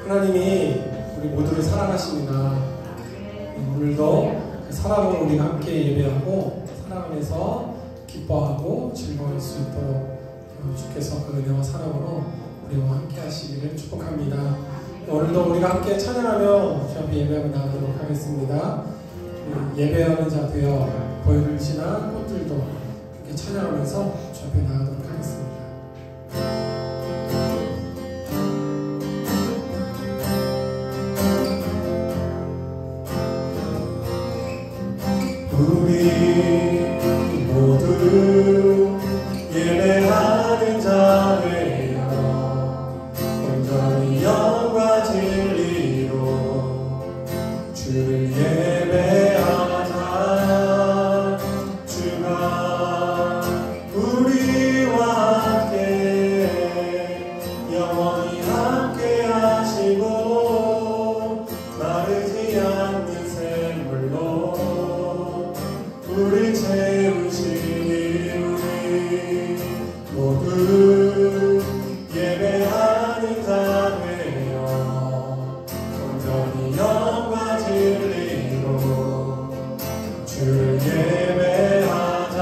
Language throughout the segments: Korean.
하나님이 우리 모두를 사랑하십니다. 오늘도 그 사랑으로 우리가 함께 예배하고 사랑 안에서 기뻐하고 즐거울 수 있도록 주께서 그 은혜와 사랑으로 우리와 함께 하시기를 축복합니다. 오늘도 우리가 함께 찬양하며 주 앞에 예배하며 나가도록 하겠습니다. 예배하는 자 되어 보혈을 지난 꽃들도 함께 찬양하면서 주 앞에 나가도록 하겠습니다. 우리 모두 예배하는 자 되어 온전히 영과 진리로 주를 예배하자. 주가 우리와 함께 영원히 함께 하시고 마르지 않는 샘물로 우리 채우시니 우리 모두 예배하는 자 되어 온전히 영과 진리로 주를 예배하자.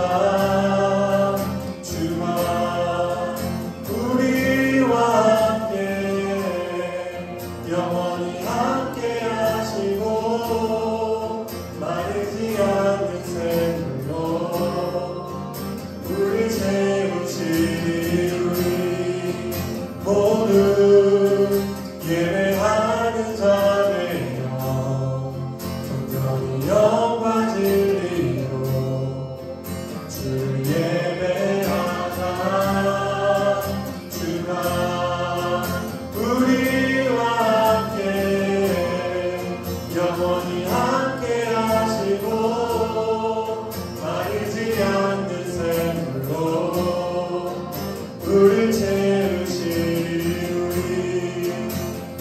주가 우리와 함께 영원히 함께 하시고 마르지 않는 우리 채우시니 우리 모두 예배하는 자 되어 온전히 영과 진리로 주를 예배하자. 주가 우리와 함께 영원히 함께 하시고 마르지 않는 샘물로 우리 채우시니 우리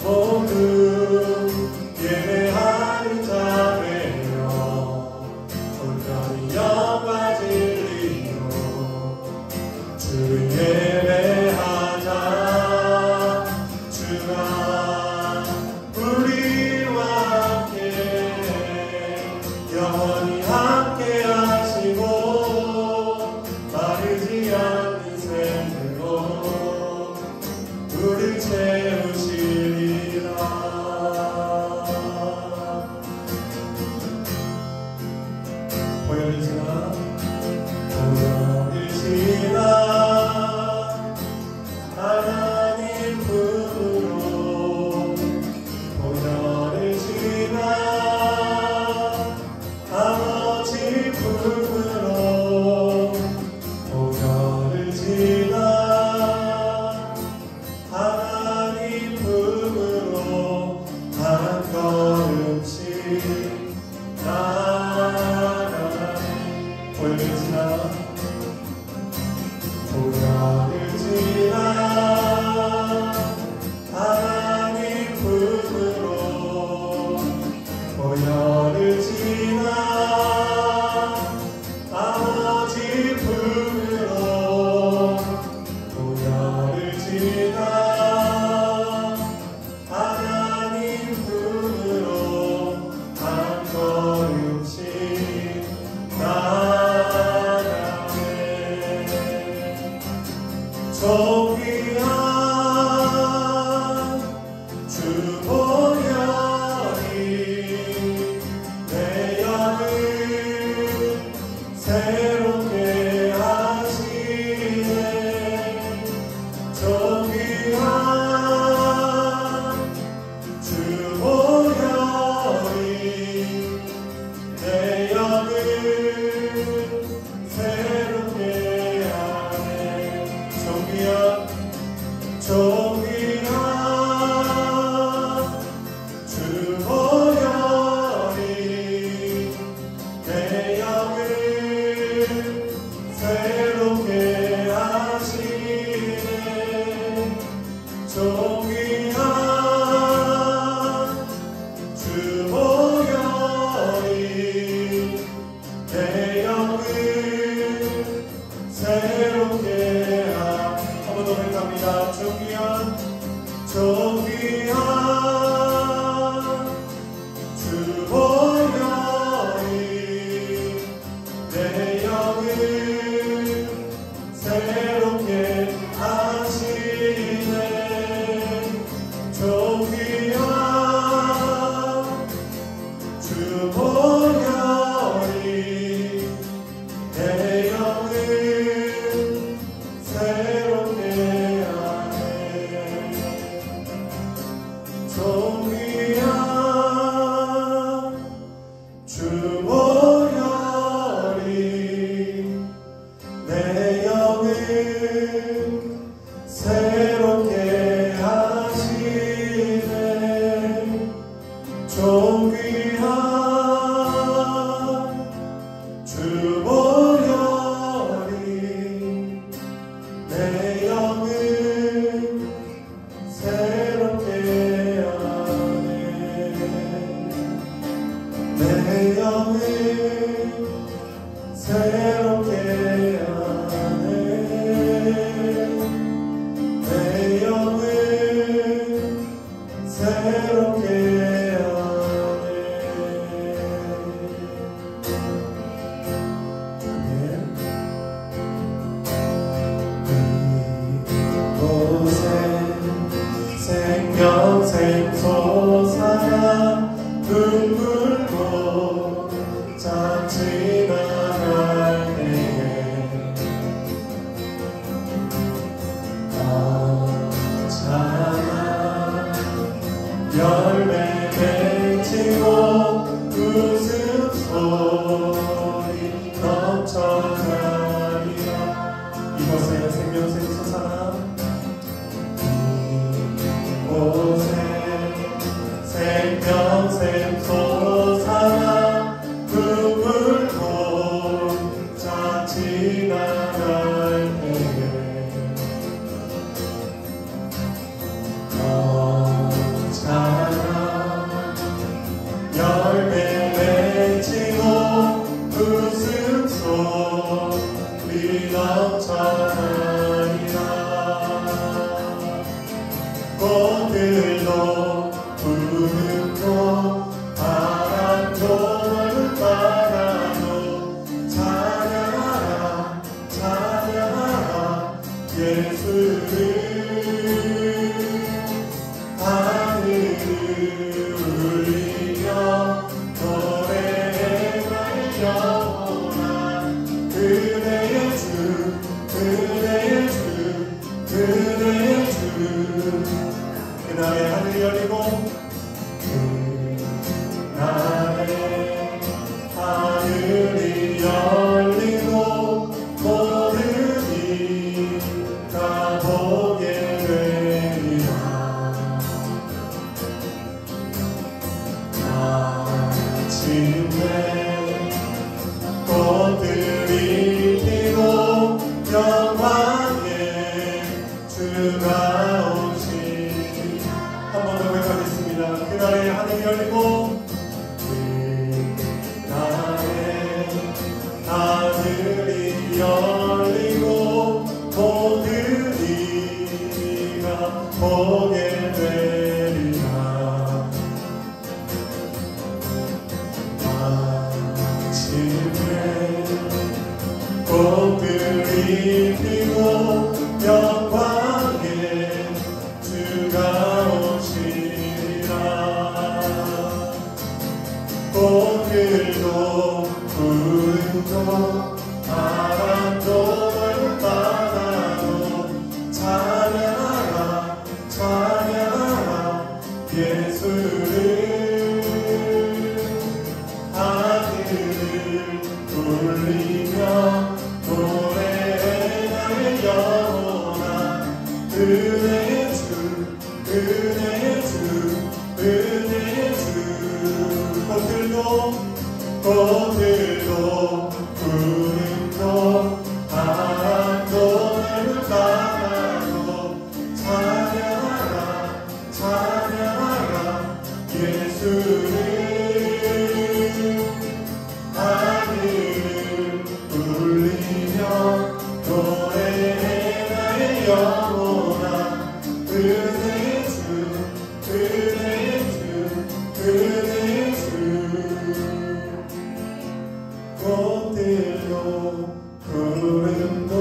모두 예배하는 자 되어 온전히 영과 진리로 주를 예배하자. 주가 우리와 함께 영원히 함께 하시고 마르지 않는 샘물로 우리 채우시리라. 보혈을 지나 하나님 품으로 보혈을 지나 아버지 품으로 보혈을 지나 하나님 품으로 한 걸음씩 나아가네. 보혈을 지나 보혈을 지나 하나님 품으로 보혈을 지나 아버지 품으로 보혈을 지나 하나님 품으로 한 걸음씩 나아가네. 존귀한 주 보혈이 내 영을 새롭게 하시네. 존귀한 주 보혈이 내 영을 새롭게 하네. 존귀한 주 보혈이 내 영을 새롭게 하시네. 존귀한 주 보혈이 내 영을 새롭게 한 번 더 부탁합니다. 존귀한 새롭게 하시네. 좋기야 주 보혈이 내 영을 새롭게 하네. 좋기야 주 보혈이 내 영을 새롭게 하시네. 존귀한 주 보혈이 내 영을 새롭게 하네. 내 영을 새롭게 하네. 내 영을 새롭게 하네. 이곳에 생명 샘솟아 눈물로 잠시 나갈 때에 언짢아 열매 맺히고 웃음소리 넘쳐나리라. 이곳에 생명 샘솟아 이곳에 생명 샘솟아 눈물로 잠시 나갈 때에 언짢아 열매 맺히고 웃음소리 넘쳐나리라. 꽃들도 푸른도 바람도 바람도 찬양하라 찬양하라 예수를. 하늘을 울리며 노래할 영원한 그대의 주 그대의 주 그대의 주. 그날의 하늘이 열리고 그날의 하늘이 열리고 모든 이가 보게 되리라. 아침에 꽃들이 피고 영광의 주가 오시리. 한 번 더 고백하겠습니다. 그날의 하늘이 열리고 그날의 하늘이 열리고 모든 이가 보게 되리라. 아침에 꽃들이 피고 영광의 주가 오시리라. 꽃들도 푸른도 바람도 바다도 찬양하라 찬양하라 예수를. 하늘을 울리며 노래할 영원한 은혜의 주 은혜의 주 은혜의 주. 꽃들도 푸른도 바람도 바다도 찬양하라 찬양하라 예수를. 하늘을 울리며 노래할 영원한 은혜의 주 은혜의 주 은혜의 주. 꽃들도 푸른도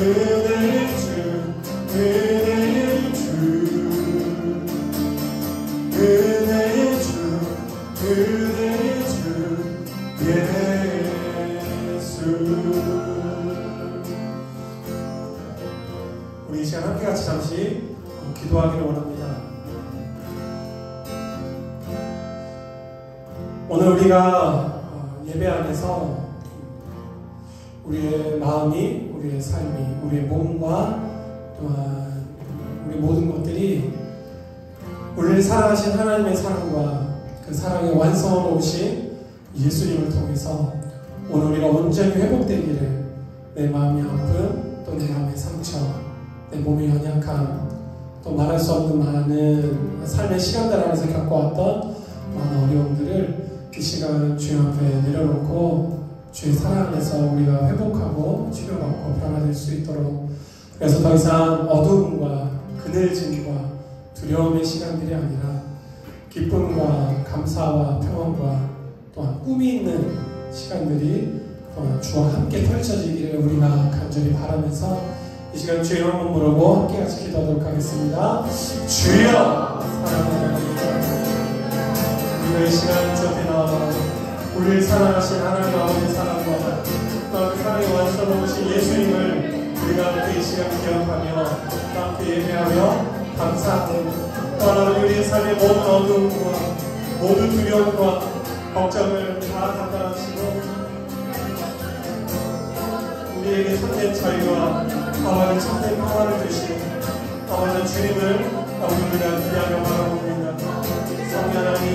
은혜의 주 은혜의 주 은혜의 주 은혜의 주 예수. 우리 이 시간 함께 같이 잠시 기도하기를 원합니다. 오늘 우리가 예배 안에서 우리의 마음이, 우리의 삶이, 우리의 몸과 또한 우리 모든 것들이 우리를 사랑하신 하나님의 사랑과 그 사랑의 완성으로 오신 예수님을 통해서 오늘 우리가 온전히 회복되기를, 내 마음의 아픔, 또 내 마음의 상처, 내 몸의 연약함, 또 말할 수 없는 많은 삶의 시간들 안에서 겪어왔던 많은 어려움들을 이 시간 주님 앞에 내려놓고 주의 사랑 안에서 우리가 회복하고 치료받고 변화될 수 있도록, 그래서 더 이상 어두움과 그늘짐과 두려움의 시간들이 아니라 기쁨과 감사와 평안과 또한 꿈이 있는 시간들이 주와 함께 펼쳐지기를 우리가 간절히 바라면서 이 시간 주의 이름을 부르고 함께 같이 기도하도록 하겠습니다. 주여, 사랑하는 우리가 이 시간 주 앞에 나와 우리를 사랑하신 하나님 아버지 사랑과 또 사랑의 완성을 오신 예수님을 우리가 함께 이 시간 기억하며 함께 예배하며 감사하고, 또한 우리의 삶의 모든 어두움과 모든 두려움과 걱정을 다 담당하시고 우리에게 참된 자유와 아버지 참된 평화를 주신 아버지 주님을 우리가 기대하며 바라봅니다. 성령 하나님,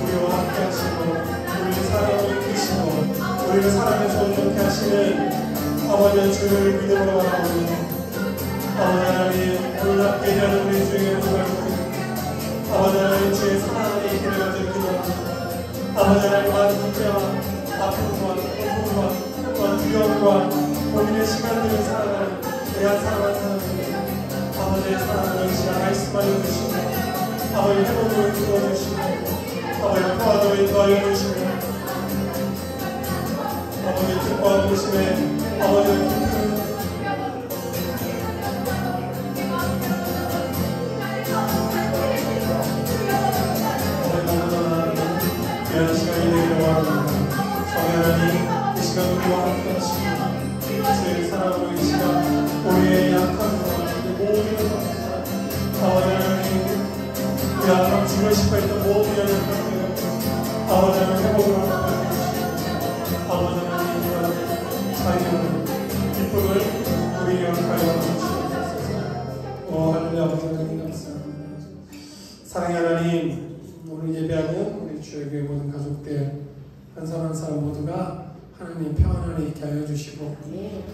우리와 함께 하시고 우리를 사랑하고 계시고 우리를 사랑해서 온전케 하시는 아버지 주를 믿음으로 바라봅니다. 아버지 하나님, 놀랍게 일하는 우리 주의 모습을 보고 아버지 하나님 주의 사랑 안에 있기를 간절히 기도합니다. 아버지 하나님, 많은 문제와 아픔과 고통과 또한 두려움과 고민의 시간들을 살아가는 귀한 사랑하는 사람들에게 아버지의 사랑을 이 시간 말씀하여 주시고 아버지 회복을 이루어 주시고 아버지 평화도 인도하여 주시고 아버지 기뻐하고 계심에 아버지 기쁨 귀한 시간이 되기를 원합니다. 성령 하나님, 이 시간 우리와 함께 하시고 주의 사랑으로 이 시간 우리의 약함과 모든 것들 아버지 하나님, 우리 아까 죽을 싶어 했던 모든 연약함들 아버지 하나님 회복으로 하여주시고 아버지 하나님 자유, 기쁨을 우리에게 허락하여 주시옵소서. 할렐루야. 아버지 하나님 감사합니다. 사랑의 하나님, 오늘 예배하는 우리 주의 교회 모든 가족들 한 사람 한 사람 모두가 하나님 평안 안에 있게 하여 주시고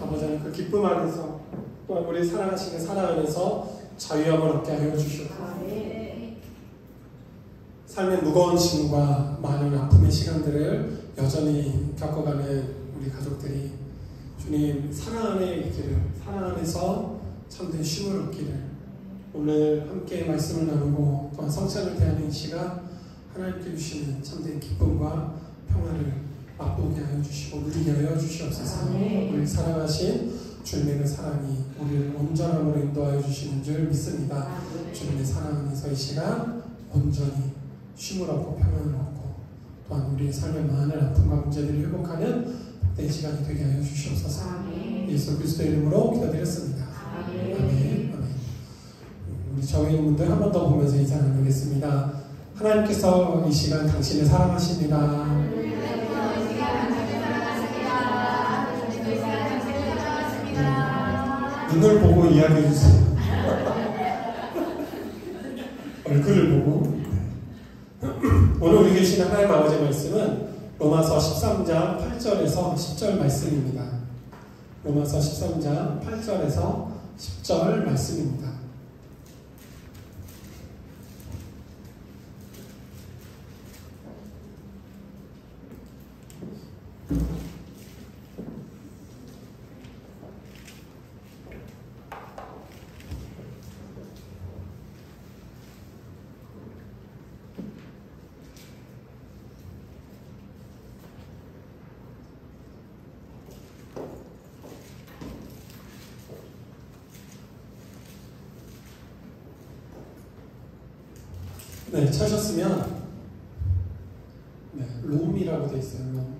아버지 하나님 그 기쁨 안에서 또한 우리 사랑하신 그 사랑 안에서 자유함을 얻게 하여 주시고 삶의 무거운 짐과 많은 아픔의 시간들을 여전히 겪어가는 우리 가족들이 주님 사랑 안에 있기를, 사랑 안에서 참된 쉼을 얻기를, 오늘 함께 말씀을 나누고 또한 성찬을 대하는 이 시간 하나님께 주시는 참된 기쁨과 평화를 맛보게 하여 주시고 누리게 하여 주시옵소서. 우리 사랑하신 주님의 그 사랑이 우리를 온전함으로 인도하여 주시는 줄 믿습니다. 주님의 사랑 안에서 이 시간 온전히 쉼을 얻고 평안을 얻고 또한 우리의 삶의 많은 아픔과 문제들을 회복하는 복된 시간이 되게 하여 주시옵소서. 예수 그리스도의 이름으로 기도드렸습니다. 아멘. 우리 저희 분들 한 번 더 보면서 인사 나누겠습니다. 하나님께서 이 시간 당신을 사랑하십니다. 눈을 보고 이야기해 주세요. 얼굴을 보고. 오늘 우리 계시는 하나님 아버지 말씀은 로마서 13장 8절에서 10절 말씀입니다. 로마서 13장 8절에서 10절 말씀입니다. 네, 찾으셨으면 네, 롬이라고 되어 있어요. 롬.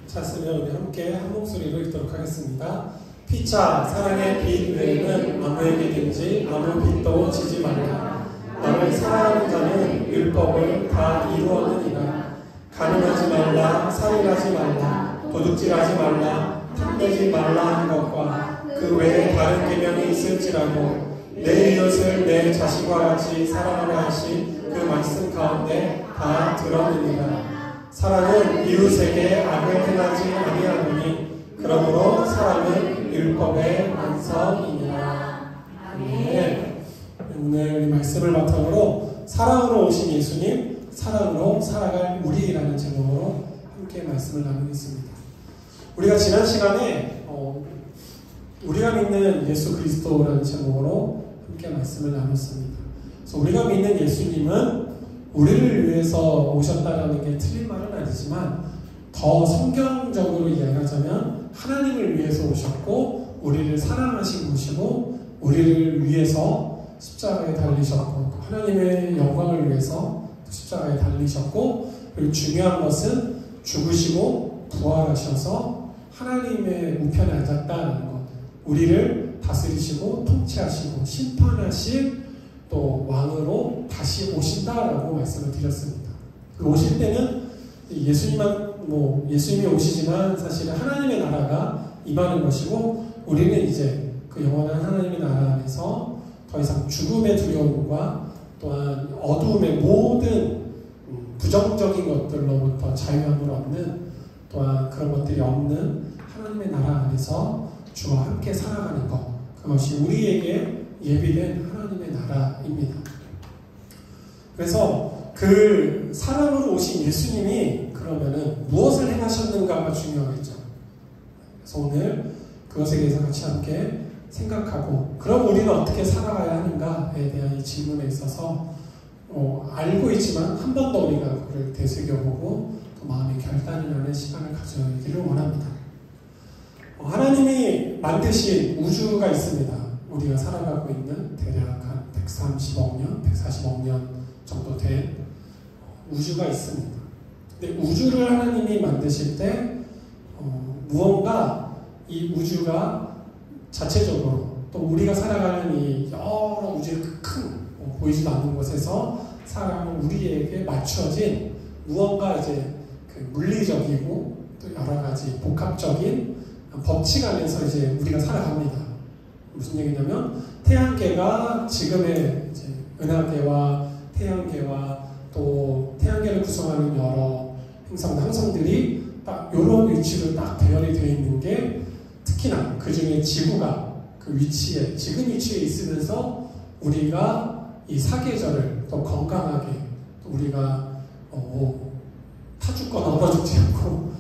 찾으면 우리 함께 한 목소리로 읽도록 하겠습니다. 피차 사랑의 빛 외에는 아무에게든지 아무 빛도 지지 말라. 나를 사랑하는 자는 율법을 다 이루었느니라. 간음하지 말라, 살인하지 말라, 도둑질하지 말라, 탐내지 말라 하는 것과 그 외에 다른 계명이 있을지라도 내 이웃을 내 자신과 같이 사랑하라 하신 그 말씀 가운데 다 들었느니라. 사랑은 이웃에게 악을 행하지 아니하노니 그러므로 사랑은 율법의 완성이니라. 아멘. 오늘 이 말씀을 바탕으로 사랑으로 오신 예수님, 사랑으로 살아갈 우리라는 제목으로 함께 말씀을 나누겠습니다. 우리가 지난 시간에 우리가 믿는 예수 그리스도라는 제목으로 함께 말씀을 나눴습니다. 그래서 우리가 믿는 예수님은 우리를 위해서 오셨다는 게 틀린 말은 아니지만 더 성경적으로 이야기하자면 하나님을 위해서 오셨고 우리를 사랑하신 분이시고 우리를 위해서 십자가에 달리셨고 하나님의 영광을 위해서 십자가에 달리셨고 그리고 중요한 것은 죽으시고 부활하셔서 하나님의 우편에 앉았다는 것, 우리를 다스리시고 통치하시고 심판하실 또 왕으로 다시 오신다라고 말씀을 드렸습니다. 오실 때는 예수님이 오시지만 사실은 하나님의 나라가 임하는 것이고 우리는 이제 그 영원한 하나님의 나라 안에서 더 이상 죽음의 두려움과 또한 어두움의 모든 부정적인 것들로부터 자유함을 얻는 또한 그런 것들이 없는 하나님의 나라 안에서 주와 함께 살아가는 것, 그것이 우리에게 예비된 하나님의 나라입니다. 그래서 그 사람으로 오신 예수님이 그러면은 무엇을 행하셨는가가 중요하겠죠. 그래서 오늘 그것에 대해서 같이 함께 생각하고 그럼 우리는 어떻게 살아가야 하는가에 대한 이 질문에 있어서 알고 있지만 한 번 더 우리가 그걸 되새겨보고 또 마음의 결단을 하는 시간을 가져야기를 원합니다. 하나님이 만드신 우주가 있습니다. 우리가 살아가고 있는 대략 한 130억 년, 140억 년 정도 된 우주가 있습니다. 근데 우주를 하나님이 만드실 때 무언가 이 우주가 자체적으로 또 우리가 살아가는 이 여러 우주의 큰 보이지도 않는 곳에서 살아가는 우리에게 맞춰진 무언가 이제 그 물리적이고 또 여러 가지 복합적인 법칙 안에서 이제 우리가 살아갑니다. 무슨 얘기냐면 태양계가 지금의 이제 은하계와 태양계와 또 태양계를 구성하는 여러 행성들이 딱 이런 위치로 딱 배열이 되어 있는 게 특히나 그 중에 지구가 그 위치에 지금 위치에 있으면서 우리가 이 사계절을 또 건강하게 또 우리가 타 죽거나 얼어 죽지 않고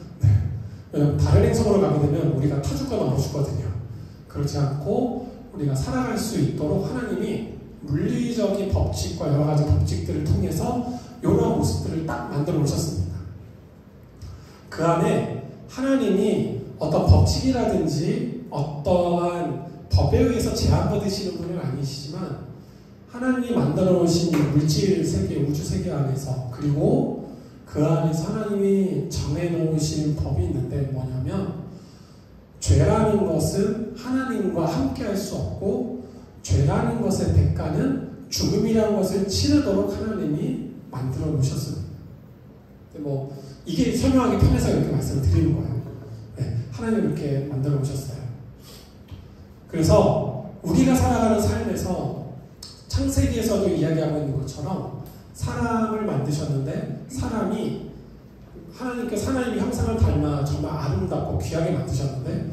왜냐면 다른 행성으로 가게 되면 우리가 타 죽거나 얼어 죽거든요. 그렇지 않고 우리가 살아갈 수 있도록 하나님이 물리적인 법칙과 여러 가지 법칙들을 통해서 이런 모습들을 딱 만들어 놓으셨습니다. 그 안에 하나님이 어떤 법칙이라든지 어떠한 법에 의해서 제한받으시는 분은 아니시지만 하나님이 만들어 놓으신 물질 세계, 우주 세계 안에서 그리고 그 안에서 하나님이 정해 놓으신 법이 있는데 뭐냐면 죄라는 것은 하나님과 함께 할 수 없고 죄라는 것의 대가는 죽음이라는 것을 치르도록 하나님이 만들어 놓으셨습니다. 이게 설명하기 편해서 이렇게 말씀을 드리는 거예요. 네, 하나님이 이렇게 만들어 놓으셨어요. 그래서 우리가 살아가는 삶에서 창세기에서도 이야기하고 있는 것처럼 사람을 만드셨는데 하나님이 형상을 닮아 정말 아름답고 귀하게 만드셨는데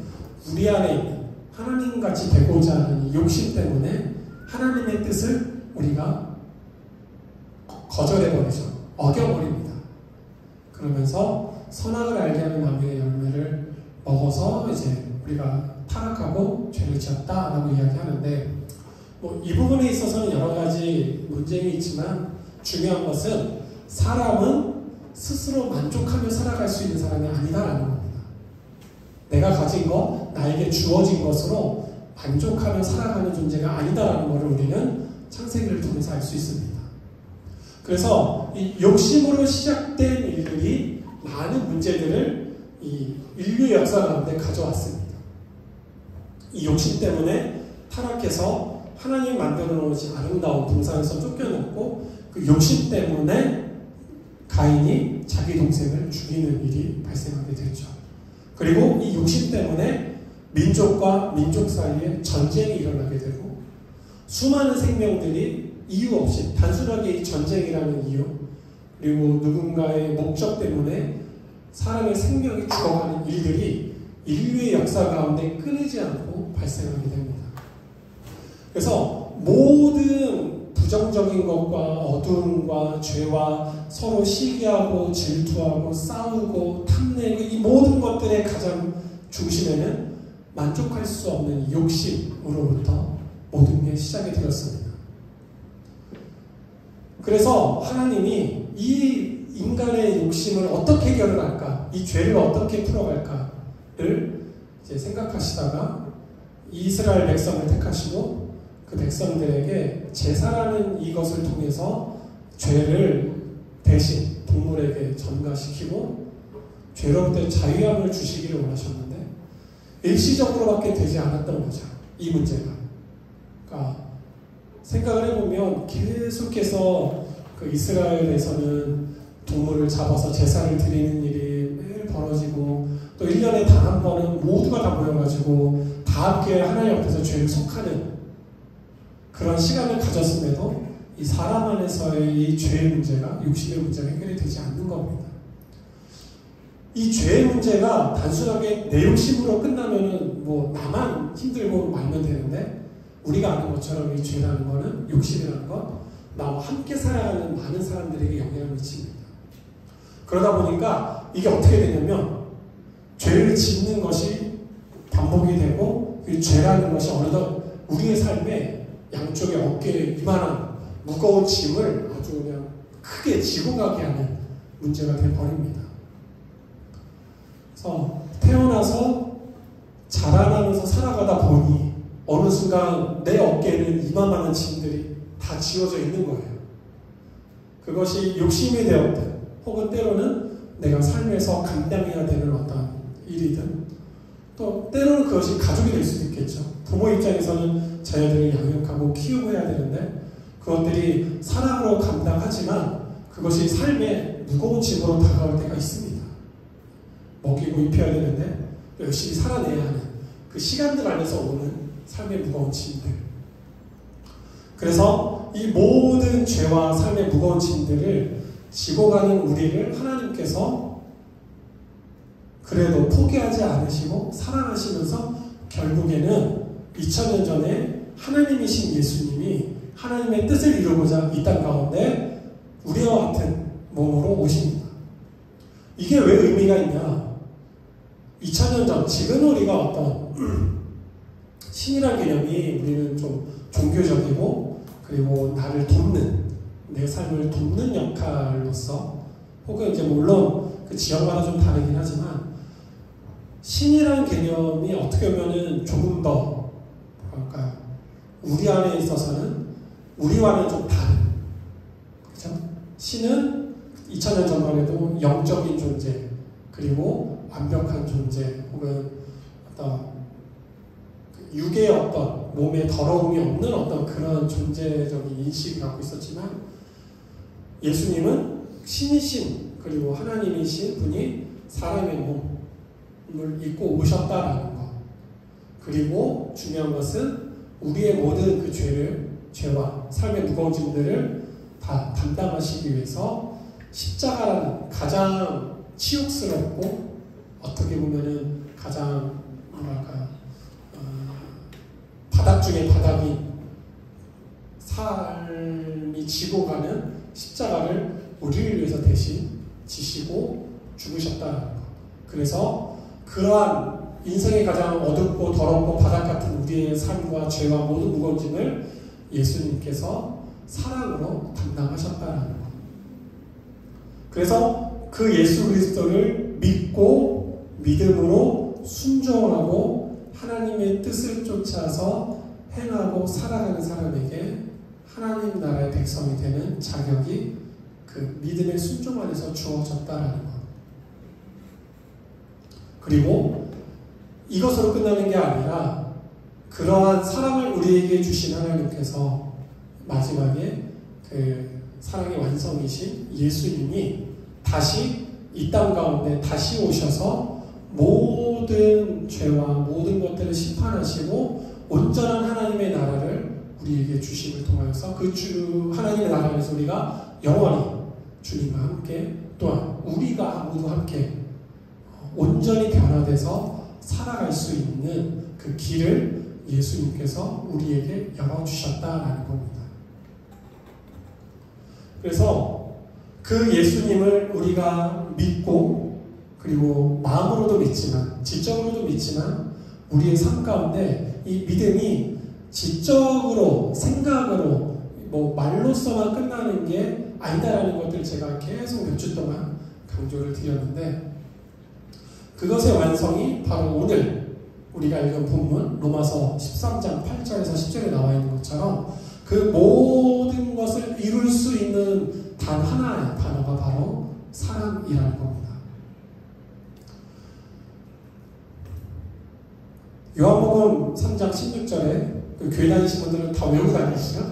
우리 안에 있는 하나님같이 되고자 하는 이 욕심 때문에 하나님의 뜻을 우리가 거절해버리죠. 어겨버립니다. 그러면서 선악을 알게 하는 나무의 열매를 먹어서 이제 우리가 타락하고 죄를 지었다라고 이야기하는데 이 부분에 있어서는 여러 가지 논쟁이 있지만 중요한 것은 사람은 스스로 만족하며 살아갈 수 있는 사람이 아니다라는 겁니다. 내가 가진 것, 나에게 주어진 것으로 만족하며 살아가는 존재가 아니다라는 것을 우리는 창세기를 통해서 알 수 있습니다. 그래서 이 욕심으로 시작된 일들이 많은 문제들을 이 인류의 역사 가운데 가져왔습니다. 이 욕심 때문에 타락해서 하나님 만들어 놓으신 아름다운 동산에서 쫓겨났고, 그 욕심 때문에 가인이 자기 동생을 죽이는 일이 발생하게 되죠. 그리고 이 욕심 때문에 민족과 민족 사이에 전쟁이 일어나게 되고, 수많은 생명들이 이유 없이 단순하게 이 전쟁이라는 이유, 그리고 누군가의 목적 때문에 사람의 생명이 죽어가는 일들이 인류의 역사 가운데 끊이지 않고 발생하게 됩니다. 그래서 모든 부정적인 것과 어두움과 죄와 서로 시기하고 질투하고 싸우고 탐내고 이 모든 것들의 가장 중심에는 만족할 수 없는 욕심으로부터 모든 게 시작이 되었습니다. 그래서 하나님이 이 인간의 욕심을 어떻게 해결을 할까, 이 죄를 어떻게 풀어갈까를 이제 생각하시다가 이스라엘 백성을 택하시고 그 백성들에게 제사라는 이것을 통해서 죄를 대신 동물에게 전가시키고 죄로부터 자유함을 주시기를 원하셨는데 일시적으로밖에 되지 않았던 거죠. 이 문제가. 그러니까 생각을 해보면 계속해서 그 이스라엘에서는 동물을 잡아서 제사를 드리는 일이 매일 벌어지고, 또 1년에 단 한 번은 모두가 다 모여가지고 다 함께 하나님 앞에서 죄를 속하는 그런 시간을 가졌음에도 이 사람 안에서의 이 죄의 문제가, 욕심의 문제가 해결이 되지 않는 겁니다. 이 죄의 문제가 단순하게 내 욕심으로 끝나면은 뭐 나만 힘들고 말면 되는데, 우리가 아는 것처럼 이 죄라는 거는, 욕심이라는 건 나와 함께 살아가는 많은 사람들에게 영향을 미칩니다. 그러다 보니까 이게 어떻게 되냐면 죄를 짓는 것이 반복이 되고, 이 죄라는 것이 어느덧 우리의 삶에 양쪽에 어깨에 이만한 무거운 짐을 아주 그냥 크게 지고 가게 하는 문제가 되어버립니다. 그래서 태어나서 자라나면서 살아가다 보니 어느 순간 내 어깨에는 이만한 짐들이 다 지어져 있는 거예요. 그것이 욕심이 되었든, 혹은 때로는 내가 삶에서 감당해야 되는 어떤 일이든, 또 때로는 그것이 가족이 될 수도 있겠죠. 부모 입장에서는 자녀들을 양육하고 키우고 해야 되는데 그것들이 사랑으로 감당하지만 그것이 삶의 무거운 짐으로 다가올 때가 있습니다. 먹이고 입혀야 되는데 열심히 살아내야 하는 그 시간들 안에서 오는 삶의 무거운 짐들. 그래서 이 모든 죄와 삶의 무거운 짐들을 지고 가는 우리를 하나님께서 그래도 포기하지 않으시고 사랑하시면서 결국에는 2000년 전에 하나님이신 예수님이 하나님의 뜻을 이루고자 이 땅 가운데 우리와 같은 몸으로 오십니다. 이게 왜 의미가 있냐? 2000년 전, 지금 우리가 어떤 신이라는 개념이 우리는 좀 종교적이고, 그리고 나를 돕는, 내 삶을 돕는 역할로서, 혹은 이제 물론 그 지역마다 좀 다르긴 하지만 신이라는 개념이 어떻게 보면은 조금 더 뭐랄까 우리 안에 있어서는 우리와는 좀 다른, 그렇죠? 신은 2000년 전만 해도 영적인 존재, 그리고 완벽한 존재, 혹은 어떤 육의 어떤 몸에 더러움이 없는 어떤 그런 존재적인 인식을 갖고 있었지만, 예수님은 신이신, 그리고 하나님이신 분이 사람의 몸을 입고 오셨다라는 것. 그리고 중요한 것은 우리의 모든 그 죄와 삶의 무거운 짐들을 다 담당하시기 위해서 십자가라는 가장 치욕스럽고 어떻게 보면은 가장 뭐랄까 바닥 중에 바닥인 삶이 지고 가는 십자가를 우리를 위해서 대신 지시고 죽으셨다는 것. 그래서 그러한 인생의 가장 어둡고 더럽고 바닥 같은 우리의 삶과 죄와 모든 무거운 짐을 예수님께서 사랑으로 담당하셨다라는 것. 그래서 그 예수 그리스도를 믿고 믿음으로 순종하고 하나님의 뜻을 쫓아서 행하고 살아가는 사람에게 하나님 나라의 백성이 되는 자격이 그 믿음의 순종 안에서 주어졌다라는 것. 그리고 이것으로 끝나는 게 아니라 그러한 사랑을 우리에게 주신 하나님께서 마지막에 그 사랑의 완성이신 예수님이 다시 이 땅 가운데 다시 오셔서 모든 죄와 모든 것들을 심판하시고 온전한 하나님의 나라를 우리에게 주심을 통하여서 그 하나님의 나라 안에서 우리가 영원히 주님과 함께 또한 우리가 모두 함께 온전히 변화돼서 살아갈 수 있는 그 길을 예수님께서 우리에게 열어주셨다라는 겁니다. 그래서 그 예수님을 우리가 믿고 그리고 마음으로도 믿지만 지적으로도 믿지만 우리의 삶 가운데 이 믿음이 지적으로 생각으로 뭐 말로서만 끝나는 게 아니다라는 것들 제가 계속 몇 주 동안 강조를 드렸는데 그것의 완성이 바로 오늘 우리가 읽은 본문 로마서 13장 8절에서 10절에 나와 있는 것처럼 그 모든 것을 이룰 수 있는 단 하나의 단어가 바로 사랑이라는 겁니다. 요한복음 3장 16절에 그 교회 다니신 분들은 다 외우고 다니시죠?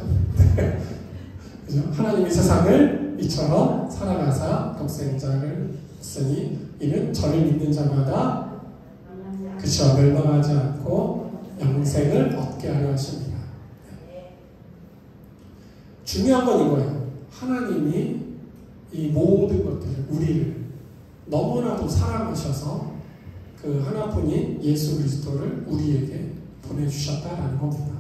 그죠? 하나님이 세상을 이처럼 사랑하사 독생자를 쓰니 이는 저를 믿는 자마다 그쵸 멸망하지 않고 영생을 얻게 하려 하십니다. 중요한 건 이거예요. 하나님이 이 모든 것들을 우리를 너무나도 사랑하셔서 그 하나뿐인 예수 그리스도를 우리에게 보내주셨다라는 겁니다.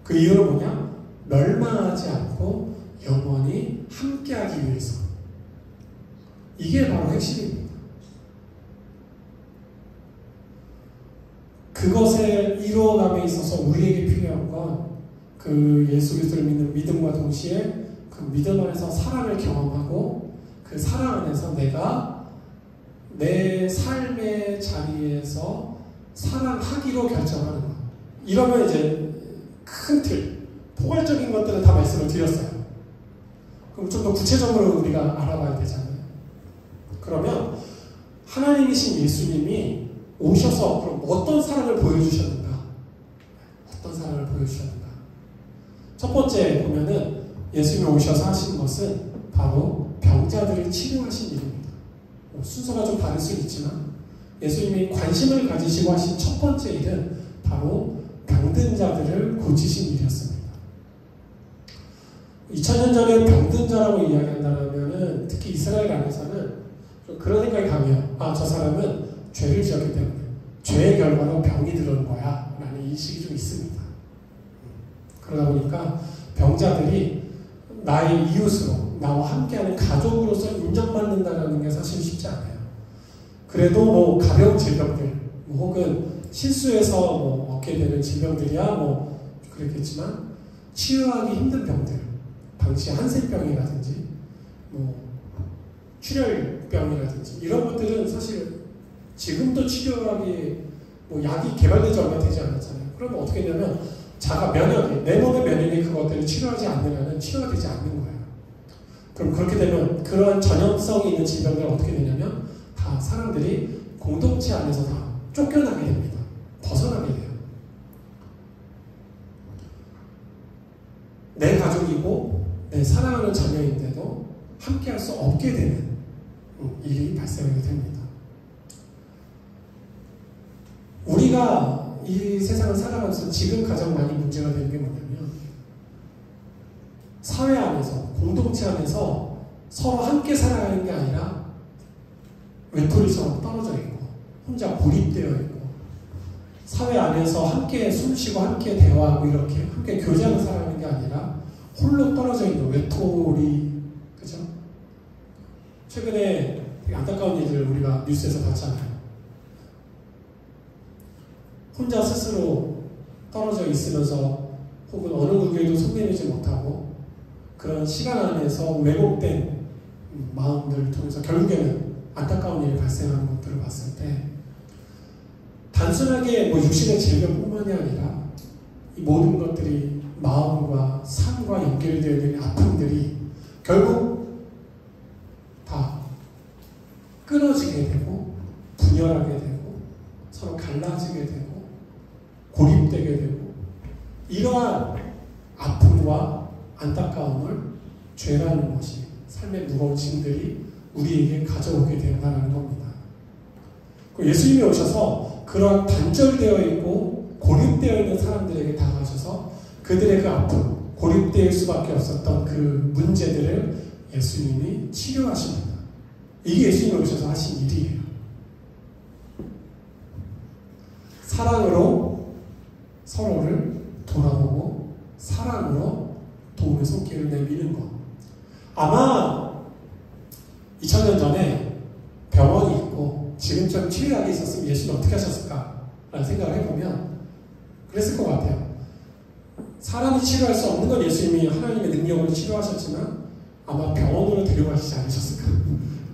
그 이유는 뭐냐? 멸망하지 않고 영원히 함께하기 위해서. 이게 바로 핵심입니다. 그것의 이루어감에 있어서 우리에게 필요한 건 그 예수 그리스도를 믿는 믿음과 동시에 그 믿음 안에서 사랑을 경험하고 그 사랑 안에서 내가 내 삶의 자리에서 사랑하기로 결정하는 것. 이러면 이제 큰 틀, 포괄적인 것들은 다 말씀을 드렸어요. 그럼 좀 더 구체적으로 우리가 알아봐야 되잖아요. 그러면 하나님이신 예수님이 오셔서 그럼 어떤 사랑을 보여주셨는가? 어떤 사랑을 보여주셨는가? 첫 번째 보면은 예수님이 오셔서 하신 것은 바로 병자들을 치료하신 일입니다. 순서가 좀 다를 수 있지만 예수님이 관심을 가지시고 하신 첫 번째 일은 바로 병든 자들을 고치신 일이었습니다. 2000년 전에 병든 자라고 이야기한다면 특히 이스라엘 안에서는 좀 그런 생각이 강해요. 아, 저 사람은 죄를 지었기 때문에 죄의 결과로 병이 들어온 거야 라는 인식이 좀 있습니다. 그러다 보니까 병자들이 나의 이웃으로 나와 함께하는 가족으로서 인정받는다는 게 사실 쉽지 않아요. 그래도 뭐 가벼운 질병들 혹은 실수해서 뭐 얻게 되는 질병들이야 뭐 그랬겠지만 치유하기 힘든 병들 당시 한센병이라든지 뭐 출혈병이라든지 이런 것들은 사실 지금도 치료하기 뭐 약이 개발되지 얼마 되지 않았잖아요. 그러면 어떻게 되냐면 자가 면역이 내 몸의 면역이 그것들을 치료하지 않으면 치료가 되지 않는 거예요. 그럼 그렇게 되면 그런 전염성이 있는 질병들은 어떻게 되냐면 다 사람들이 공동체 안에서 다 쫓겨나게 됩니다. 벗어나게 돼요. 내 가족이고 내 사랑하는 자녀인데도 함께 할 수 없게 되는 일이 발생하게 됩니다. 우리가 이 세상을 살아가면서 지금 가장 많이 문제가 되는 게 뭐냐면 사회 안에서 공동체 안에서 서로 함께 살아가는 게 아니라 외톨이처럼 떨어져 있고 혼자 고립되어 있고 사회 안에서 함께 숨쉬고 함께 대화하고 이렇게 함께 교제하는 살아가는 게 아니라 홀로 떨어져 있는 외톨이. 그죠? 최근에 되게 안타까운 일들을 우리가 뉴스에서 봤잖아요. 혼자 스스로 떨어져 있으면서 혹은 어느 국교에도 손내밀지 못하고 그런 시간 안에서 왜곡된 마음들을 통해서 결국에는 안타까운 일이 발생하는 것들을 봤을 때 단순하게 육신의 질병뿐만이 아니라 이 모든 것들이 마음과 삶과 연결되어 있는 아픔들이 결국 다 끊어지게 되고 분열하게 되고 서로 갈라지게 되고 고립되게 되고 이러한 아픔과 안타까움을 죄라는 것이 삶의 무거운 짐들이 우리에게 가져오게 된다는 겁니다. 예수님이 오셔서 그러한 단절되어 있고 고립되어 있는 사람들에게 다가가셔서 그들의 그 아픔, 고립될 수밖에 없었던 그 문제들을 예수님이 치료하십니다. 이게 예수님이 오셔서 하신 일이에요. 사랑으로 서로를 돌아보고 사랑으로 도움의 손길을 내미는 것. 아마 2000년 전에 병원이 있고 지금처럼 치료약이 있었으면 예수는 어떻게 하셨을까라는 생각을 해보면 그랬을 것 같아요. 사람이 치료할 수 없는 건 예수님이 하나님의 능력으로 치료하셨지만 아마 병원으로 데려가시지 않으셨을까.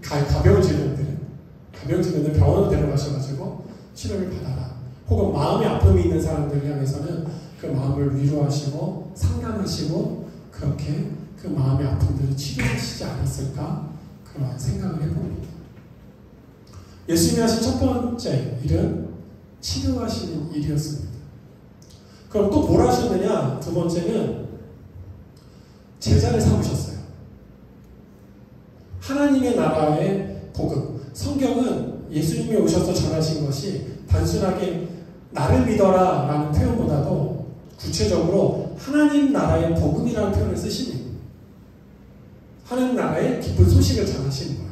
가벼운 질병들은 병원으로 데려가셔가지고 치료를 받아라. 혹은 마음의 아픔이 있는 사람들을 향해서는 그 마음을 위로하시고 상담하시고 그렇게 그 마음의 아픔들을 치료하시지 않았을까 그런 생각을 해봅니다. 예수님이 하신 첫 번째 일은 치료하시는 일이었습니다. 그럼 또 뭘 하셨느냐? 두 번째는 제자를 삼으셨어요. 하나님의 나라의 복음. 성경은 예수님이 오셔서 전하신 것이 단순하게 나를 믿어라 라는 표현보다도 구체적으로 하나님 나라의 복음이라는 표현을 쓰십니다. 하나님 나라의 기쁜 소식을 전하시는 거예요.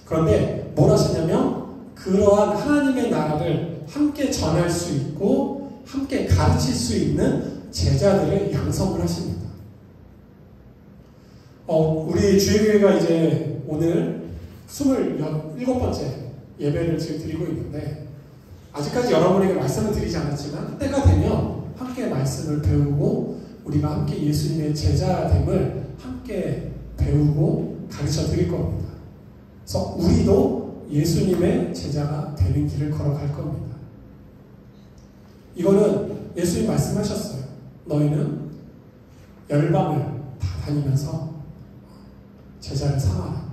그런데 뭘 하시냐면 그러한 하나님의 나라를 함께 전할 수 있고 함께 가르칠 수 있는 제자들을 양성을 하십니다. 우리 주일교회가 이제 오늘 27번째 예배를 지금 드리고 있는데 아직까지 여러분에게 말씀을 드리지 않았지만 때가 되면 함께 말씀을 배우고 우리가 함께 예수님의 제자됨을 함께 배우고 가르쳐 드릴 겁니다. 그래서 우리도 예수님의 제자가 되는 길을 걸어갈 겁니다. 이거는 예수님 말씀하셨어요. 너희는 열방을 다 다니면서 제자를 삼아라.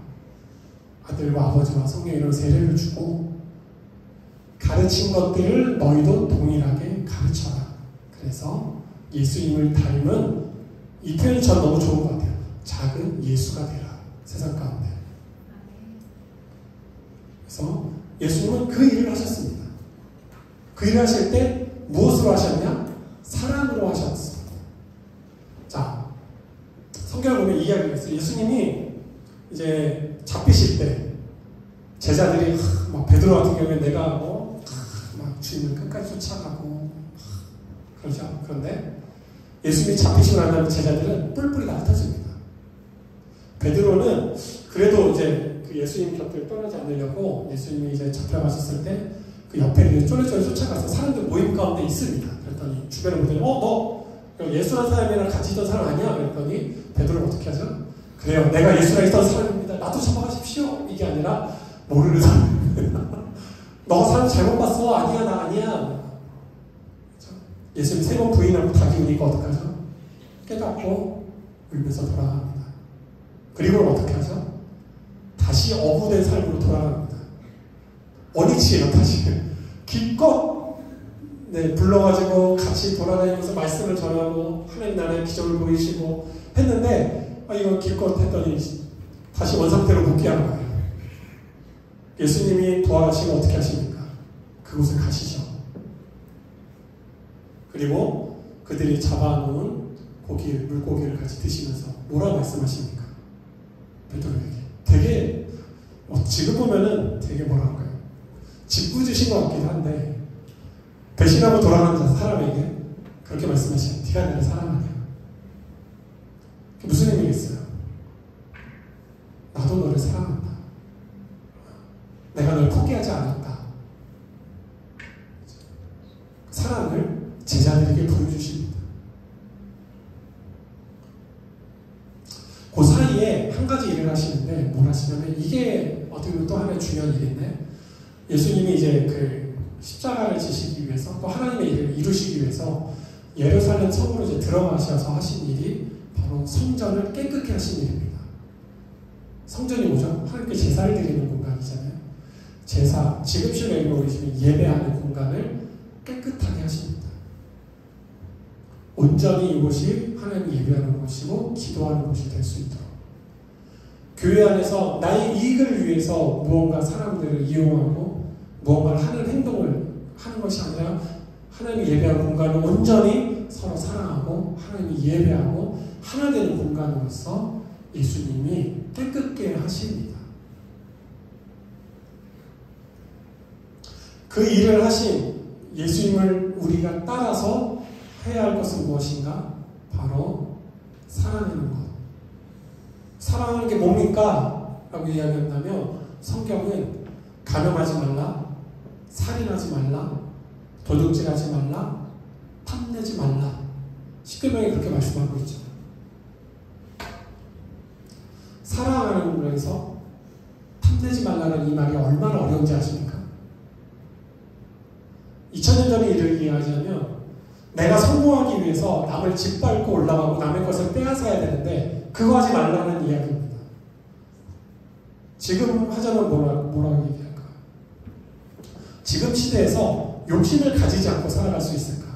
아들과 아버지와 성령 이런 세례를 주고 가르친 것들을 너희도 동일하게 가르쳐라. 그래서 예수님을 닮은 이 표현이 전 너무 좋은 것 같아요. 작은 예수가 되라. 세상 가운데. 그래서 예수님은 그 일을 하셨습니다. 그 일을 하실 때 무엇으로 하셨냐? 사랑으로 하셨습니다. 자, 성경을 보면 이 이야기가 있어요. 예수님이 이제 잡히실 때 제자들이 막 베드로 같은 경우에 내가 막 주님을 끝까지 쫓아가고 그러죠. 그런데 예수님이 잡히시고 난 다음에 제자들은 뿔뿔이 다 흩어집니다. 베드로는 그래도 이제 그 예수님 곁을 떠나지 않으려고 예수님이 이제 잡혀가셨을 때 그 옆에 쫄래쫄래 쫓아가서 사람들 모임 가운데 있습니다. 그랬더니 주변에 보더니 너 예수란 사람이랑 같이 있던 사람 아니야? 그랬더니 베드로가 어떻게 하죠? 그래요. 내가 예수랑 있던 사람입니다. 나도 잡아가십시오. 이게 아니라 모르는 사람입니다. 너가 사람 잘못 봤어. 아니야. 나 아니야. 예수님 3번 부인하고 다기우니까 어떡하죠? 깨닫고 울면서 돌아갑니다. 그리고 어떻게 하죠? 다시 어부된 삶으로 돌아갑니다. 원위치예요. 다시 기껏 불러가지고 같이 돌아다니면서 말씀을 전하고 하나님 나라의 기적을 보이시고 했는데 이거 기껏 했더니 다시 원상태로 복귀한 거예요. 예수님이 도와가시면 어떻게 하십니까? 그곳에 가시죠. 그리고 그들이 잡아놓은 물고기를 같이 드시면서 뭐라 말씀하십니까? 베드로에게. 되게 지금 보면은 되게 뭐랄까요? 짓궂으신 것 같기도 한데 배신하고 돌아가는 사람에게 그렇게 말씀하시는 네가 나를 사랑하냐? 무슨 의미겠어요? 나도 너를 사랑한다. 내가 널 포기하지 않았다. 사랑을 제자들에게 보여주십니다. 한 가지 일을 하시는데 뭘 하시냐면 이게 어떻게 보면 또 하나의 중요한 일인데 예수님이 이제 그 십자가를 지시기 위해서 또 하나님의 일을 이루시기 위해서 예루살렘 성으로 이제 들어가셔서 하신 일이 바로 성전을 깨끗게 하신 일입니다. 성전이 뭐죠? 하나님께 제사를 드리는 공간이잖아요. 제사, 지금 실내로 우리 예배하는 공간을 깨끗하게 하십니다. 온전히 이곳이 하나님 예배하는 곳이고 기도하는 곳이 될 수 있도록 교회 안에서 나의 이익을 위해서 무언가 사람들을 이용하고 무언가를 하는 행동을 하는 것이 아니라 하나님이 예배하는 공간을 온전히 서로 사랑하고 하나님이 예배하고 하나 되는 공간으로서 예수님이 깨끗게 하십니다. 그 일을 하신 예수님을 우리가 따라서 해야 할 것은 무엇인가? 바로 사랑하는 것. 사랑하는 게 뭡니까? 라고 이야기한다면 성경은 간음하지 말라, 살인하지 말라, 도둑질하지 말라, 탐내지 말라. 십계명에 그렇게 말씀하고 있죠. 사랑하는 거에서 탐내지 말라는 이 말이 얼마나 어려운지 아십니까? 2000년 전의 일을 이야기하자면 내가 성공하기 위해서 남을 짓밟고 올라가고 남의 것을 빼앗아야 되는데 그거 하지 말라는 이야기입니다. 지금 하자면 뭐라고 얘기할까? 지금 시대에서 욕심을 가지지 않고 살아갈 수 있을까?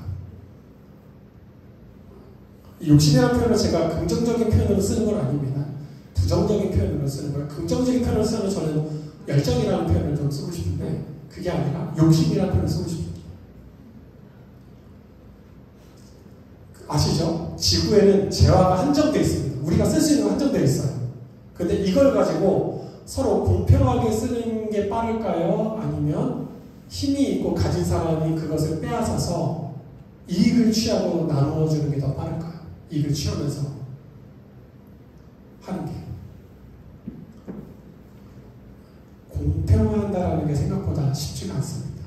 이 욕심이라는 표현을 제가 긍정적인 표현으로 쓰는 건 아닙니다. 부정적인 표현으로 쓰는 거예요. 긍정적인 표현을 쓰면 저는 열정이라는 표현을 좀 쓰고 싶은데 그게 아니라 욕심이라는 표현을 쓰고 싶습니다. 아시죠? 지구에는 재화가 한정되어 있습니다. 우리가 쓸 수 있는 건 한정되어 있어요. 근데 이걸 가지고 서로 공평하게 쓰는 게 빠를까요? 아니면 힘이 있고 가진 사람이 그것을 빼앗아서 이익을 취하고 나누어주는 게 더 빠를까요? 이익을 취하면서 하는 게. 공평한다라는 게 생각보다 쉽지가 않습니다.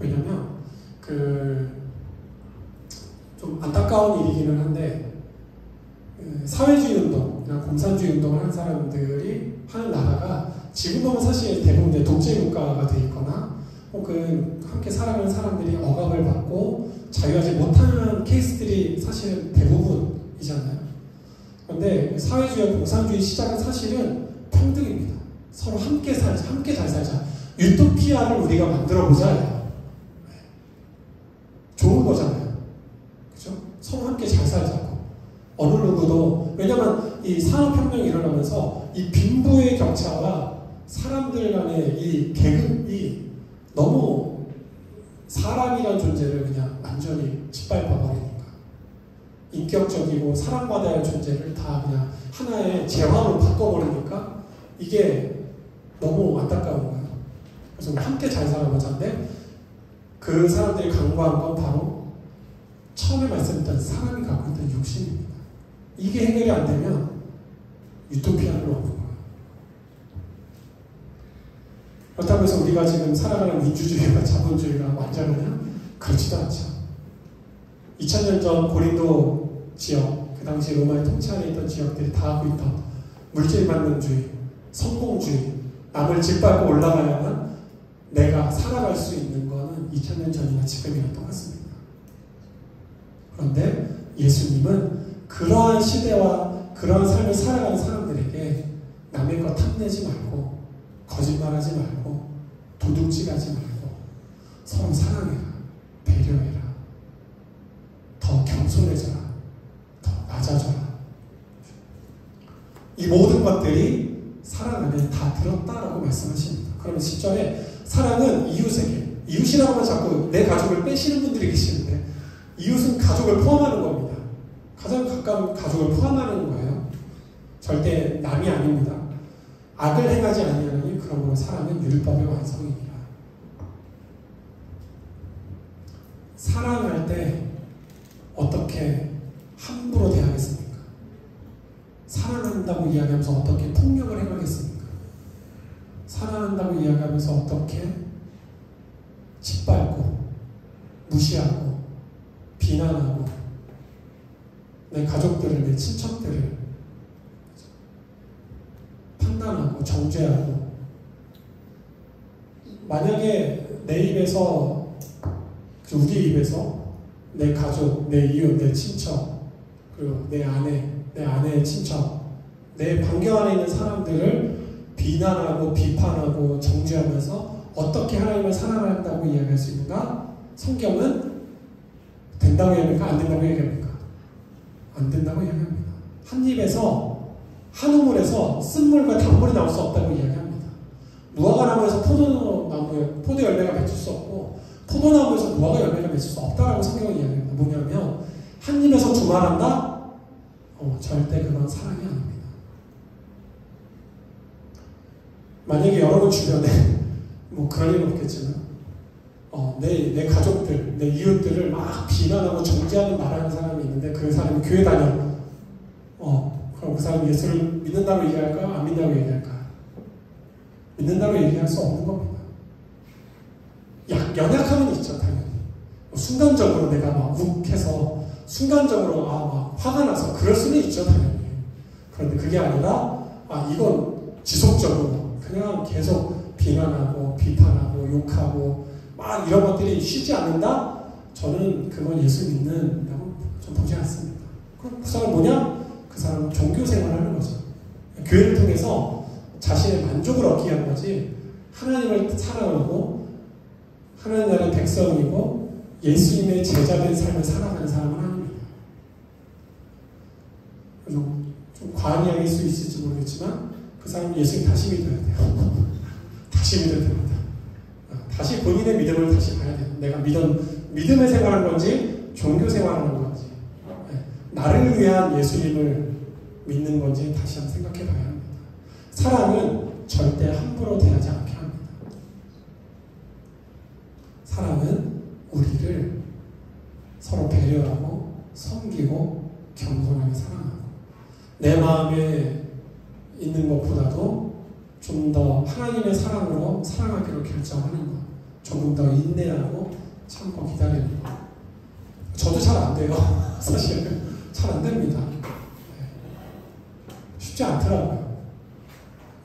왜냐면 좀 안타까운 일이기는 한데 사회주의 운동이나 공산주의 운동을 하는 사람들이 하는 나라가 지금 보면 사실 대부분 독재 국가가 돼 있거나 혹은 함께 살아가는 사람들이 억압을 받고 자유하지 못하는 케이스들이 사실은 대부분이잖아요. 그런데 사회주의와 공산주의 시작은 사실은 평등입니다. 서로 함께 살자, 함께 잘 살자. 유토피아를 우리가 만들어보자. 좋은 거잖아요. 그죠? 서로 함께 잘 살자고. 어느 누구도, 왜냐면 이 산업혁명이 일어나면서 이 빈부의 격차와 사람들 간의 이 계급이 너무 사람이란 존재를 그냥 완전히 짓밟아버리니까. 인격적이고 사랑받아야 할 존재를 다 그냥 하나의 재화로 바꿔버리니까 이게 너무 안타까운 거예요. 그래서 함께 잘 살아보자인데 그 사람들이 강구한 건 바로 처음에 말씀드렸던 사람이 갖고 있던 욕심입니다. 이게 해결이 안 되면 유토피아는 없는 거예요. 그렇다고 해서 우리가 지금 살아가는 민주주의와 자본주의가 완전하냐? 그렇지도 않죠. 2000년 전 고린도 지역, 그 당시 로마의 통치 안에 있던 지역들이 다 하고 있던 물질만능주의, 성공주의, 남을 짓밟고 올라가야만 내가 살아갈 수 있는 거는 2000년 전이나 지금이랑 똑같습니다. 그런데 예수님은 그러한 시대와 그러한 삶을 살아가는 사람들에게 남의 것 탐내지 말고 거짓말하지 말고 도둑질하지 말고 서로 사랑해라, 배려해라, 더 겸손해져라, 더 낮아져라. 이 모든 것들이 사랑 안에 다 들었다라고 말씀하십니다. 그러면 10절에 사랑은 이웃에게, 이웃이라고 하면 자꾸 내 가족을 빼시는 분들이 계시는데 이웃은 가족을 포함하는 겁니다. 가장 가까운 가족을 포함하는 거예요. 절대 남이 아닙니다. 악을 행하지 아니하니 그러므로 사랑은 율법의 완성이니라. 사랑할 때 어떻게 함부로 대하겠습니까? 사랑한다고 이야기하면서 어떻게 폭력을 행하겠습니까? 사랑한다고 이야기하면서 어떻게 짓밟고 무시하고 비난하고 내 가족들을, 내 친척들을 정죄하고. 만약에 내 입에서, 우리 입에서 내 가족, 내 이웃, 내 친척, 그리고 내 아내, 내 아내의 친척, 내 반경 안에 있는 사람들을 비난하고 비판하고 정죄하면서 어떻게 하나님을 사랑한다고 이야기할 수 있는가? 성경은 된다고 얘기합니까? 안 된다고 얘기합니까? 안 된다고 얘기합니다. 한 입에서, 한 우물에서 쓴물과 단물이 나올 수 없다고 이야기합니다. 무화과 나무에서 포도 열매가 맺힐 수 없고, 포도나무에서 무화과 열매가 맺힐 수 없다라고 성경은 이야기합니다. 뭐냐면, 한 입에서 두말한다? 절대 그건 사랑이 아닙니다. 만약에 여러분 주변에, 그런 일은 없겠지만, 내 가족들, 내 이웃들을 막 비난하고 정죄하는 말하는 사람이 있는데 그 사람이 교회 다녀. 그럼 그 사람이 예수를 믿는다고 얘기할까? 안 믿는다고 얘기할까? 믿는다고 얘기할 수 없는 겁니다. 연약함은 있죠, 당연히. 순간적으로 내가 막 욱해서, 순간적으로 막 화가 나서 그럴 수는 있죠, 당연히. 그런데 그게 아니라, 이건 지속적으로 그냥 계속 비난하고 비판하고 욕하고 막 이런 것들이 쉬지 않는다? 저는 그건 예수 믿는다고 좀 보지 않습니다. 그럼 그 사람은 뭐냐? 그 사람은 종교 생활을 하는 거죠. 교회를 통해서 자신의 만족을 얻기 위한 거지, 하나님을 사랑하고 하나님 나라의 백성이고 예수님의 제자된 삶을 살아가는 사람은 아닙니다. 좀 과한 이야기일 수 있을지 모르겠지만 그 사람은 예수님 다시 믿어야 돼요. 다시 믿어야 됩니다. 다시 본인의 믿음을 다시 봐야 돼요. 내가 믿음의 생활하는 건지 종교 생활하는 건지, 나를 위한 예수님을 믿는 건지 다시 한번 생각해 봐야 합니다. 사랑은 절대 함부로 대하지 않게 합니다. 사랑은 우리를 서로 배려하고 섬기고 겸손하게 사랑하고, 내 마음에 있는 것보다도 좀 더 하나님의 사랑으로 사랑하기로 결정하는 것, 조금 더 인내하고 참고 기다리는 것. 저도 잘 안 돼요. 사실은 잘 안 됩니다. 쉽지 않더라고요.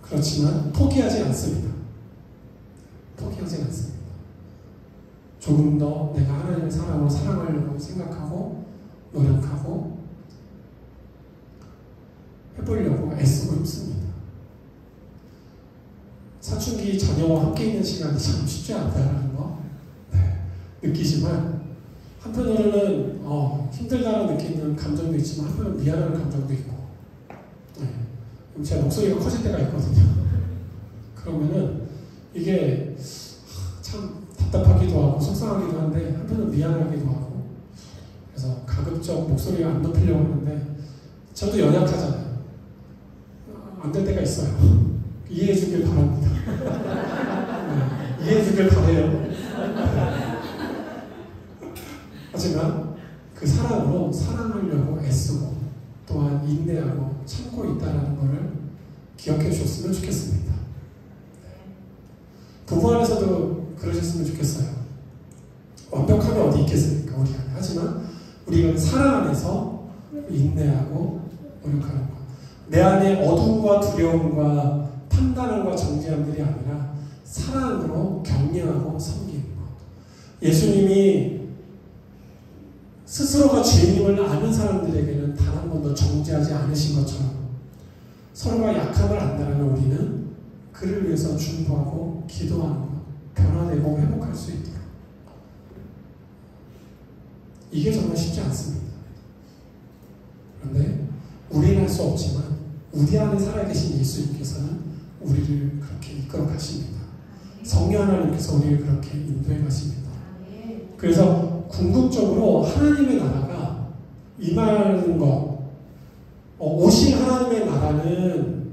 그렇지만 포기하지 않습니다. 포기하지 않습니다. 조금 더 내가 하나님의 사랑으로 사랑하려고 생각하고 노력하고 해보려고 애쓰고 있습니다. 사춘기 자녀와 함께 있는 시간이 참 쉽지 않다는 거 느끼지만, 한편으로는 힘들다는 느끼는 감정도 있지만 한편으로는 미안한 감정도 있고, 제 목소리가 커질 때가 있거든요. 그러면은 이게 참 답답하기도 하고 속상하기도 한데 한편으로는 미안하기도 하고, 그래서 가급적 목소리가 안 높이려고 하는데 저도 연약하잖아요. 안 될 때가 있어요. 이해해 주길 바랍니다. 이해해 주길 바래요. 하지만 그 사랑으로 사랑하려고 애쓰고 또한 인내하고 참고 있다는 것을 기억해 주셨으면 좋겠습니다. 부부 안에서도 그러셨으면 좋겠어요. 완벽함이 어디 있겠습니까? 우리 안에. 하지만 우리가 사랑 안에서 인내하고 노력하는 것. 내 안에 어둠과 두려움과 판단과 정죄함들이 아니라 사랑으로 격려하고 섬기는 것. 예수님이 스스로가 죄인임을 아는 사람들에게는 단 한 번도 정죄하지 않으신 것처럼 서로가 약함을 안다는 우리는 그를 위해서 중보하고 기도하는 것, 변화되고 회복할 수 있도록. 이게 정말 쉽지 않습니다. 그런데 우리는 할 수 없지만 우리 안에 살아계신 예수님께서는 우리를 그렇게 이끌어 가십니다. 성령 하나님께서 우리를 그렇게 인도해 가십니다. 그래서 궁극적으로 하나님의 나라가 임하는 것, 오신 하나님의 나라는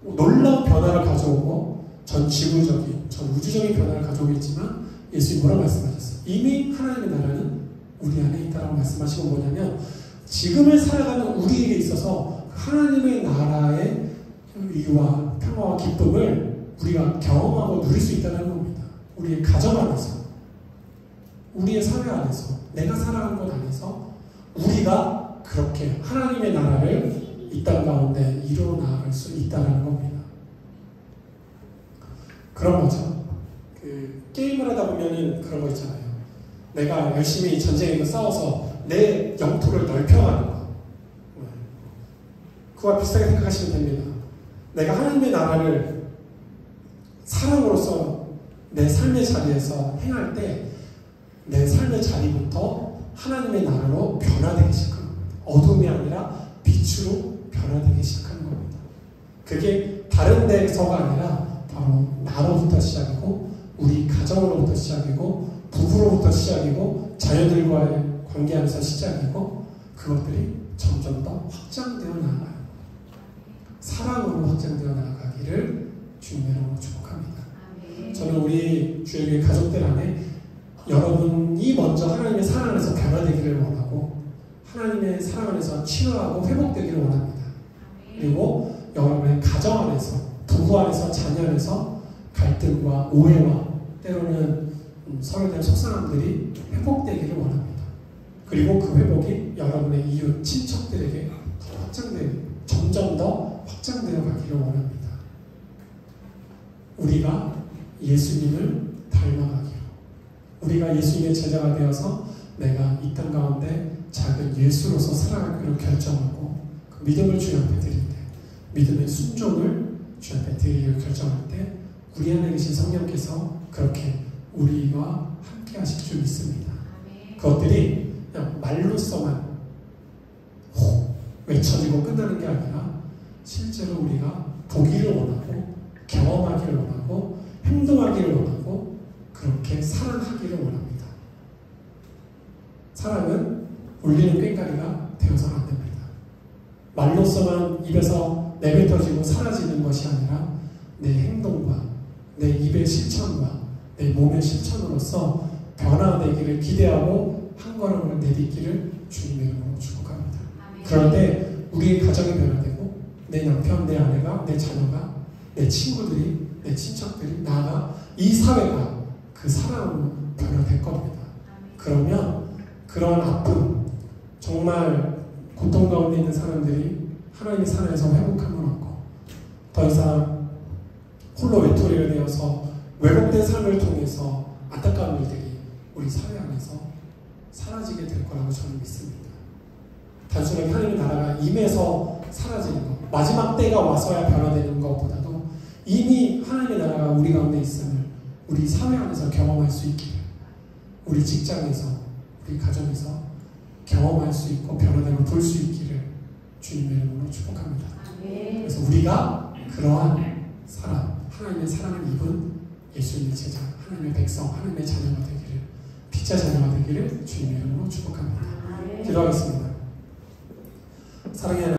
놀라운 변화를 가져오고 전 지구적인, 전 우주적인 변화를 가져오겠지만 예수님 뭐라고 말씀하셨어요? 이미 하나님의 나라는 우리 안에 있다라고 말씀하시고, 뭐냐면 지금을 살아가는 우리에게 있어서 하나님의 나라의 의와 평화와 기쁨을 우리가 경험하고 누릴 수 있다는 겁니다. 우리의 가정 안에서, 우리의 사회 안에서, 내가 살아가는 것 안에서 우리가 그렇게 하나님의 나라를 이 땅 가운데 이루어 나아갈 수 있다는 겁니다. 그런 거죠. 그 게임을 하다 보면은 그런 거 있잖아요. 내가 열심히 전쟁에서 싸워서 내 영토를 넓혀가는 거. 그와 비슷하게 생각하시면 됩니다. 내가 하나님의 나라를 사랑으로서 내 삶의 자리에서 행할 때 내 삶의 자리부터 하나님의 나라로 변화되기 시작하는 겁니다. 어둠이 아니라 빛으로 변화되기 시작하는 겁니다. 그게 다른 데서가 아니라 바로 나로부터 시작이고 우리 가정으로부터 시작이고 부부로부터 시작이고 자녀들과의 관계하면서 시작이고 그것들이 점점 더 확장되어 나아가요. 사랑으로 확장되어 나아가기를 주님의 이름으로 축복합니다. 저는 우리 주일교회 가족들 안에 여러분이 먼저 하나님의 사랑 안에서 변화되기를 원하고 하나님의 사랑 안에서 치유하고 회복되기를 원합니다. 그리고 여러분의 가정 안에서 부부 안에서 자녀 안에서 갈등과 오해와 때로는 서로에 대한 속상함들이 회복되기를 원합니다. 그리고 그 회복이 여러분의 이웃, 친척들에게 점점 더 확장되어 가기를 원합니다. 우리가 예수님을 닮아가기로 우리가 예수님의 제자가 되어서 내가 이 땅 가운데 작은 예수로서 살아가기로 결정하고 그 믿음을 주님 앞에 드릴 때 믿음의 순종을 주님 앞에 드리기로 결정할 때 우리 안에 계신 성령께서 그렇게 우리와 함께 하실 줄 믿습니다. 그것들이 그냥 말로서만 외쳐지고 끝나는 게 아니라 실제로 우리가 보기를 원하고 경험하기를 원하고 행동하기를 원하고 그렇게 사랑하기를 원합니다. 사랑은 울리는 꽹과리가 되어서는 안 됩니다. 말로서만 입에서 내뱉어지고 사라지는 것이 아니라 내 행동과 내 입의 실천과 내 몸의 실천으로서 변화되기를 기대하고 한 걸음을 내딛기를 주님의 이름으로 축복합니다. 그럴 때 우리의 가정이 변화되고 내 남편, 내 아내가, 내 자녀가, 내 친구들이, 내 친척들이, 나아가 이 사회가 그 사랑으로 변화될 겁니다. 그러면 그런 아픔, 정말 고통 가운데 있는 사람들이 하나님의 사랑에서 회복함을 얻고 더 이상 홀로 외톨이가 되어서 왜곡된 삶을 통해서 안타까운 일들이 우리 사회 안에서 사라지게 될 거라고 저는 믿습니다. 단순하게 하나님의 나라가 임해서 사라지는 것, 마지막 때가 와서야 변화되는 것보다도 이미 하나님의 나라가 우리 가운데 있음을 우리 사회 안에서 경험할 수 있기를, 우리 직장에서, 우리 가정에서 경험할 수 있고 변화되고 볼 수 있기를 주님의 이름으로 축복합니다. 그래서 우리가 그러한 사랑, 하나님의 사랑을 입은 예수님의 제자, 하나님의 백성, 하나님의 자녀가 되기를, 빛의 자녀가 되기를 주님의 이름으로 축복합니다. 기도하겠습니다. 사랑의 하나님,